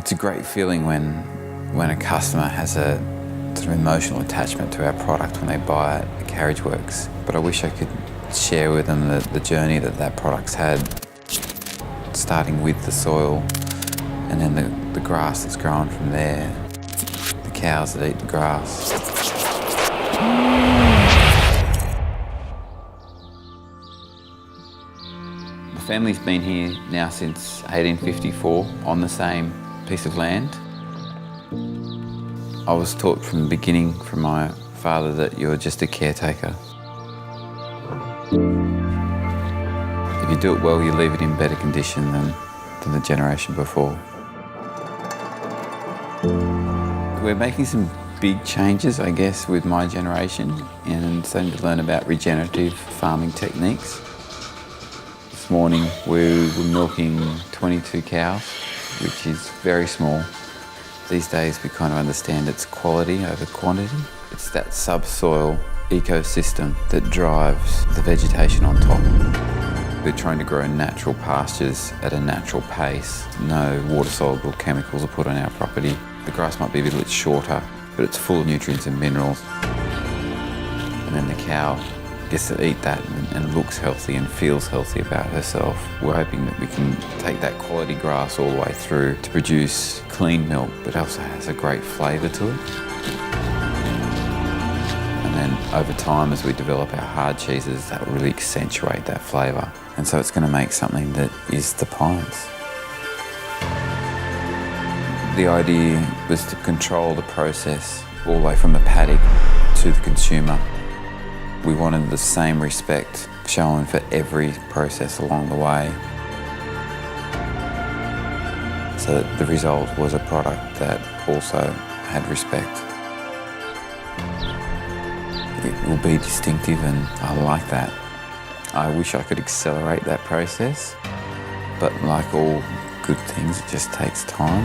It's a great feeling when a customer has a sort of emotional attachment to our product when they buy it at Carriageworks. But I wish I could share with them the journey that product's had, starting with the soil and then the grass that's grown from there, the cows that eat the grass. The family's been here now since 1854 on the same piece of land. I was taught from the beginning from my father that you're just a caretaker. If you do it well, you leave it in better condition than the generation before. We're making some big changes, I guess, with my generation and starting to learn about regenerative farming techniques. This morning we were milking 22 cows, which is very small. These days we kind of understand it's quality over quantity. It's that subsoil ecosystem that drives the vegetation on top. We're trying to grow natural pastures at a natural pace. No water-soluble chemicals are put on our property. The grass might be a little bit shorter, but it's full of nutrients and minerals. And then the cow gets to eat that and looks healthy and feels healthy about herself. We're hoping that we can take that quality grass all the way through to produce clean milk, but also has a great flavour to it. And then over time, as we develop our hard cheeses, that will really accentuate that flavour. And so it's going to make something that is the Pines. The idea was to control the process all the way from the paddock to the consumer. We wanted the same respect shown for every process along the way, so that the result was a product that also had respect. It will be distinctive, and I like that. I wish I could accelerate that process, but like all good things, it just takes time.